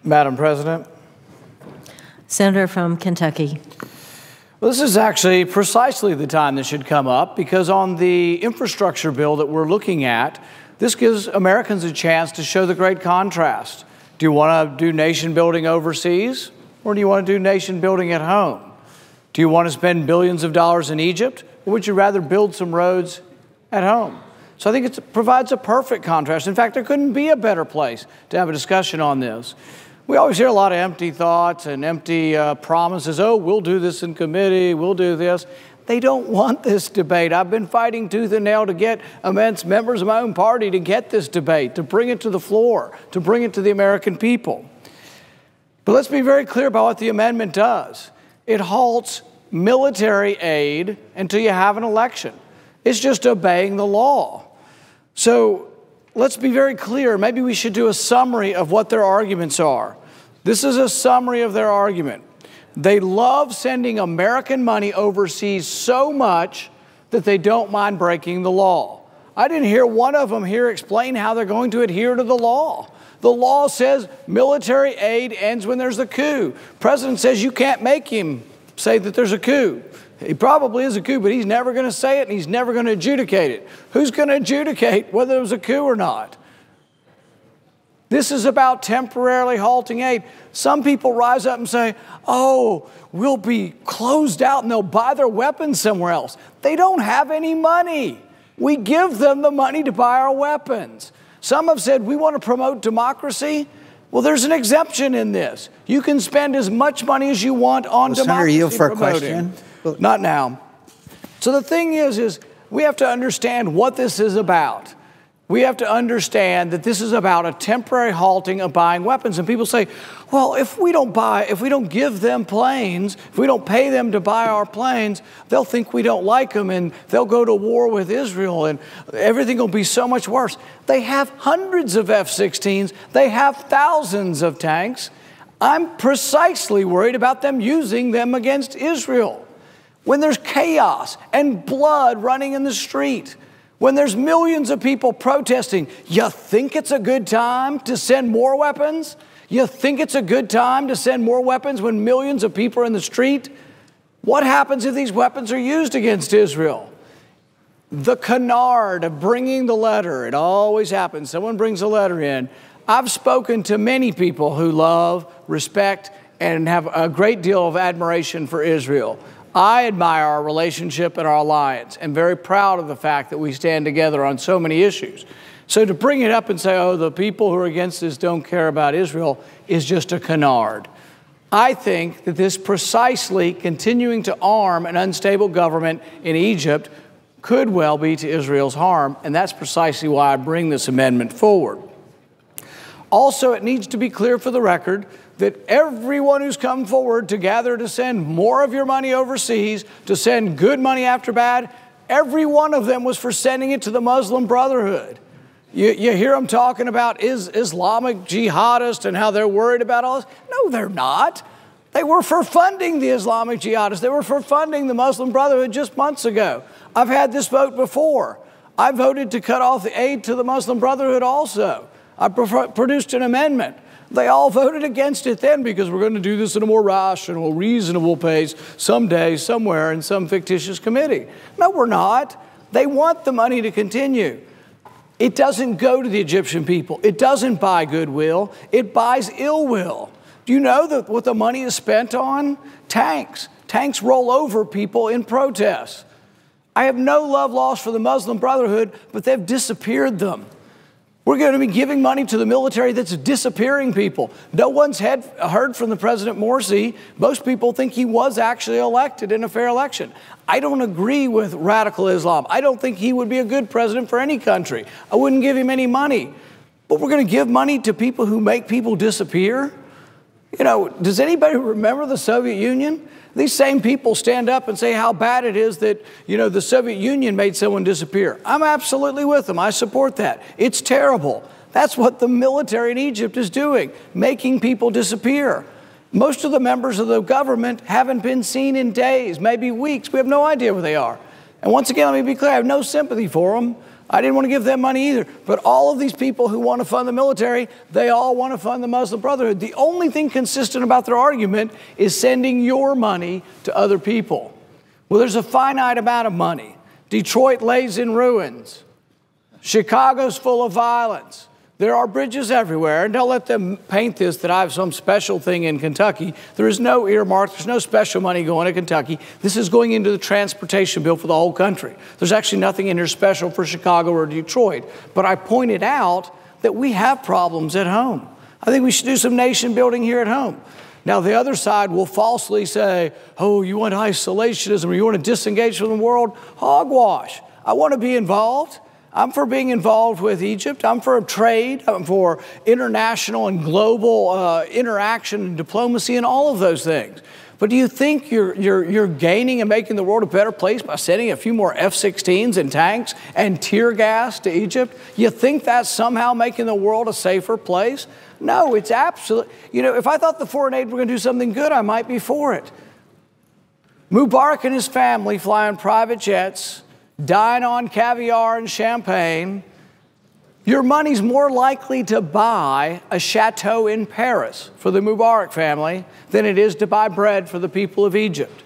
Madam President. Senator from Kentucky. Well, this is actually precisely the time this should come up, because on the infrastructure bill that we're looking at, this gives Americans a chance to show the great contrast. Do you want to do nation building overseas, or do you want to do nation building at home? Do you want to spend billions of dollars in Egypt, or would you rather build some roads at home? So I think it provides a perfect contrast. In fact, there couldn't be a better place to have a discussion on this. We always hear a lot of empty thoughts and empty promises. Oh, we'll do this in committee, we'll do this. They don't want this debate. I've been fighting tooth and nail to get immense members of my own party to get this debate, to bring it to the floor, to bring it to the American people. But let's be very clear about what the amendment does. It halts military aid until you have an election. It's just obeying the law. So let's be very clear. Maybe we should do a summary of what their arguments are. This is a summary of their argument. They love sending American money overseas so much that they don't mind breaking the law. I didn't hear one of them here explain how they're going to adhere to the law. The law says military aid ends when there's a coup. The president says you can't make him say that there's a coup. He probably is a coup, but he's never going to say it, and he's never going to adjudicate it. Who's going to adjudicate whether it was a coup or not? This is about temporarily halting aid. Some people rise up and say, oh, we'll be closed out and they'll buy their weapons somewhere else. They don't have any money. We give them the money to buy our weapons. Some have said we want to promote democracy. Well, there's an exemption in this. You can spend as much money as you want on democracy. Senator, you for a promoting. question? Not now. So the thing is we have to understand what this is about. We have to understand that this is about a temporary halting of buying weapons. And people say, well, if we don't give them planes, if we don't pay them to buy our planes, they'll think we don't like them and they'll go to war with Israel and everything will be so much worse. They have hundreds of F-16s. They have thousands of tanks. I'm precisely worried about them using them against Israel. When there's chaos and blood running in the street, when there's millions of people protesting, you think it's a good time to send more weapons? You think it's a good time to send more weapons when millions of people are in the street? What happens if these weapons are used against Israel? The canard of bringing the letter, it always happens. Someone brings a letter in. I've spoken to many people who love, respect, and have a great deal of admiration for Israel. I admire our relationship and our alliance and very proud of the fact that we stand together on so many issues. So to bring it up and say, oh, the people who are against this don't care about Israel is just a canard. I think that this precisely continuing to arm an unstable government in Egypt could well be to Israel's harm, and that's precisely why I bring this amendment forward. Also, it needs to be clear for the record that everyone who's come forward to gather to send more of your money overseas, to send good money after bad, every one of them was for sending it to the Muslim Brotherhood. You hear them talking about Islamic jihadists and how they're worried about all this. No, they're not. They were for funding the Islamic jihadists. They were for funding the Muslim Brotherhood just months ago. I've had this vote before. I voted to cut off the aid to the Muslim Brotherhood also. I produced an amendment. They all voted against it then because we're going to do this in a more rational, reasonable pace someday, somewhere, in some fictitious committee. No, we're not. They want the money to continue. It doesn't go to the Egyptian people. It doesn't buy goodwill. It buys ill will. Do you know that what the money is spent on? Tanks. Tanks roll over people in protests. I have no love lost for the Muslim Brotherhood, but they've disappeared them. We're going to be giving money to the military that's disappearing people. No one's heard from the President Morsi. Most people think he was actually elected in a fair election. I don't agree with radical Islam. I don't think he would be a good president for any country. I wouldn't give him any money. But we're going to give money to people who make people disappear? You know, does anybody remember the Soviet Union? These same people stand up and say how bad it is that, you know, the Soviet Union made someone disappear. I'm absolutely with them. I support that. It's terrible. That's what the military in Egypt is doing, making people disappear. Most of the members of the government haven't been seen in days, maybe weeks. We have no idea where they are. And once again, let me be clear, I have no sympathy for them. I didn't want to give them money either. But all of these people who want to fund the military, they all want to fund the Muslim Brotherhood. The only thing consistent about their argument is sending your money to other people. Well, there's a finite amount of money. Detroit lays in ruins. Chicago's full of violence. There are bridges everywhere, and don't let them paint this that I have some special thing in Kentucky. There is no earmark. There's no special money going to Kentucky. This is going into the transportation bill for the whole country. There's actually nothing in here special for Chicago or Detroit. But I pointed out that we have problems at home. I think we should do some nation building here at home. Now, the other side will falsely say, oh, you want isolationism or you want to disengage from the world? Hogwash. I want to be involved. I'm for being involved with Egypt. I'm for trade. I'm for international and global interaction and diplomacy and all of those things. But do you think you're gaining and making the world a better place by sending a few more F-16s and tanks and tear gas to Egypt? You think that's somehow making the world a safer place? No, it's absolutely. You know, if I thought the foreign aid were going to do something good, I might be for it. Mubarak and his family fly on private jets, dine on caviar and champagne. Your money's more likely to buy a chateau in Paris for the Mubarak family than it is to buy bread for the people of Egypt.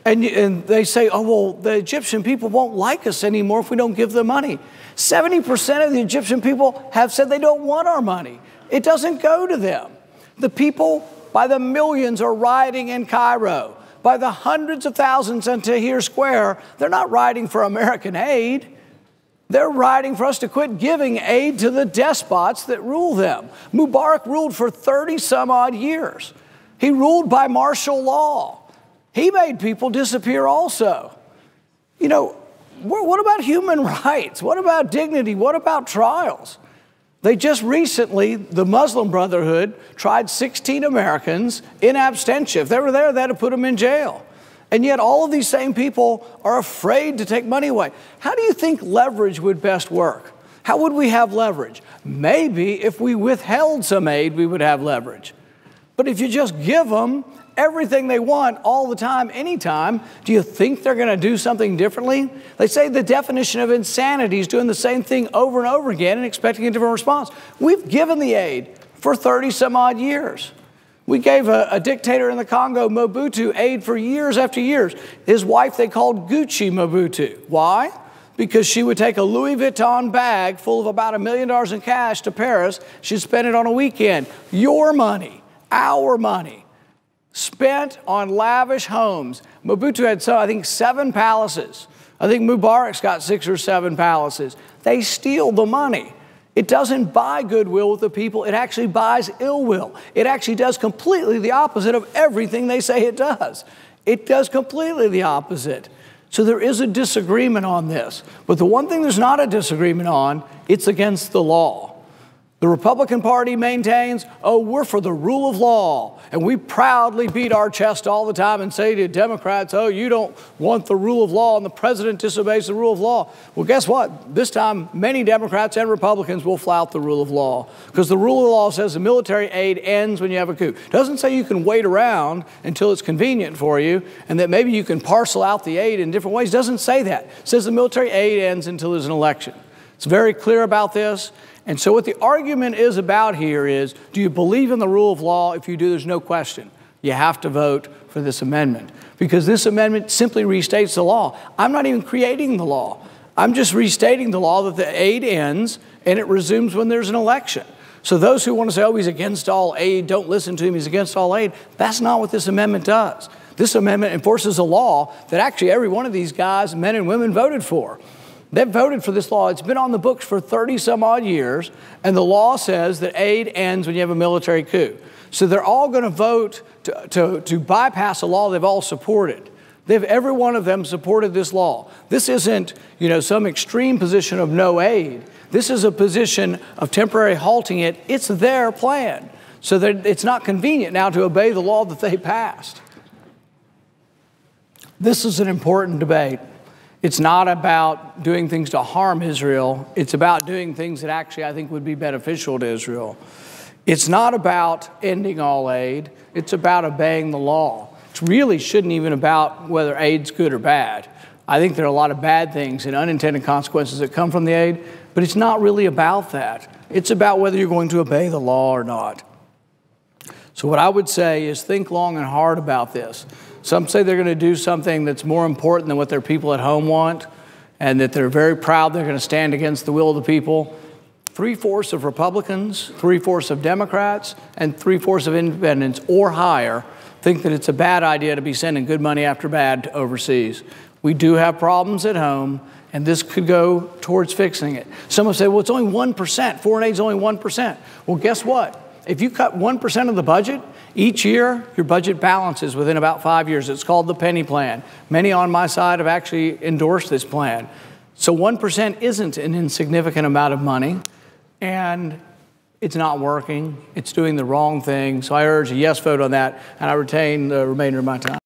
And they say, oh, well, the Egyptian people won't like us anymore if we don't give them money. 70% of the Egyptian people have said they don't want our money. It doesn't go to them. The people by the millions are rioting in Cairo. By the hundreds of thousands in Tahrir Square, they're not rioting for American aid. They're rioting for us to quit giving aid to the despots that rule them. Mubarak ruled for 30 some odd years. He ruled by martial law. He made people disappear also. You know, what about human rights? What about dignity? What about trials? They just recently, the Muslim Brotherhood, tried 16 Americans in absentia. If they were there, they had to put them in jail. And yet all of these same people are afraid to take money away. How do you think leverage would best work? How would we have leverage? Maybe if we withheld some aid, we would have leverage. But if you just give them everything they want all the time, anytime, do you think they're going to do something differently? They say the definition of insanity is doing the same thing over and over again and expecting a different response. We've given the aid for 30 some odd years. We gave a dictator in the Congo, Mobutu, aid for years after years. His wife they called Gucci Mobutu. Why? Because she would take a Louis Vuitton bag full of about $1 million in cash to Paris. She'd spend it on a weekend. Your money, our money, spent on lavish homes. Mobutu had, I think, 7 palaces. I think Mubarak's got 6 or 7 palaces. They steal the money. It doesn't buy goodwill with the people. It actually buys ill will. It actually does completely the opposite of everything they say it does. It does completely the opposite. So there is a disagreement on this. But the one thing there's not a disagreement on, it's against the law. The Republican Party maintains, oh, we're for the rule of law. And we proudly beat our chest all the time and say to Democrats, oh, you don't want the rule of law and the president disobeys the rule of law. Well, guess what? This time, many Democrats and Republicans will flout the rule of law because the rule of law says the military aid ends when you have a coup. It doesn't say you can wait around until it's convenient for you and that maybe you can parcel out the aid in different ways. It doesn't say that. It says the military aid ends until there's an election. It's very clear about this. And so what the argument is about here is, do you believe in the rule of law? If you do, there's no question. You have to vote for this amendment because this amendment simply restates the law. I'm not even creating the law. I'm just restating the law that the aid ends and it resumes when there's an election. So those who want to say, oh, he's against all aid, don't listen to him, he's against all aid, that's not what this amendment does. This amendment enforces a law that actually every one of these guys, men and women, voted for. They've voted for this law. It's been on the books for 30 some odd years, and the law says that aid ends when you have a military coup. So they're all going to vote to bypass a law they've all supported. Every one of them supported this law. This isn't, some extreme position of no aid. This is a position of temporary halting it. It's their plan. So that it's not convenient now to obey the law that they passed. This is an important debate. It's not about doing things to harm Israel. It's about doing things that actually I think would be beneficial to Israel. It's not about ending all aid. It's about obeying the law. It really shouldn't even about whether aid's good or bad. I think there are a lot of bad things and unintended consequences that come from the aid, but it's not really about that. It's about whether you're going to obey the law or not. So what I would say is think long and hard about this. Some say they're going to do something that's more important than what their people at home want, and that they're very proud they're going to stand against the will of the people. 3/4 of Republicans, 3/4 of Democrats, and 3/4 of independents or higher think that it's a bad idea to be sending good money after bad overseas. We do have problems at home, and this could go towards fixing it. Some will say, well, it's only 1%. Foreign aid is only 1%. Well, guess what? If you cut 1% of the budget, each year, your budget balances within about 5 years. It's called the penny plan. Many on my side have actually endorsed this plan. So 1% isn't an insignificant amount of money, and it's not working. It's doing the wrong thing. So I urge a yes vote on that, and I retain the remainder of my time.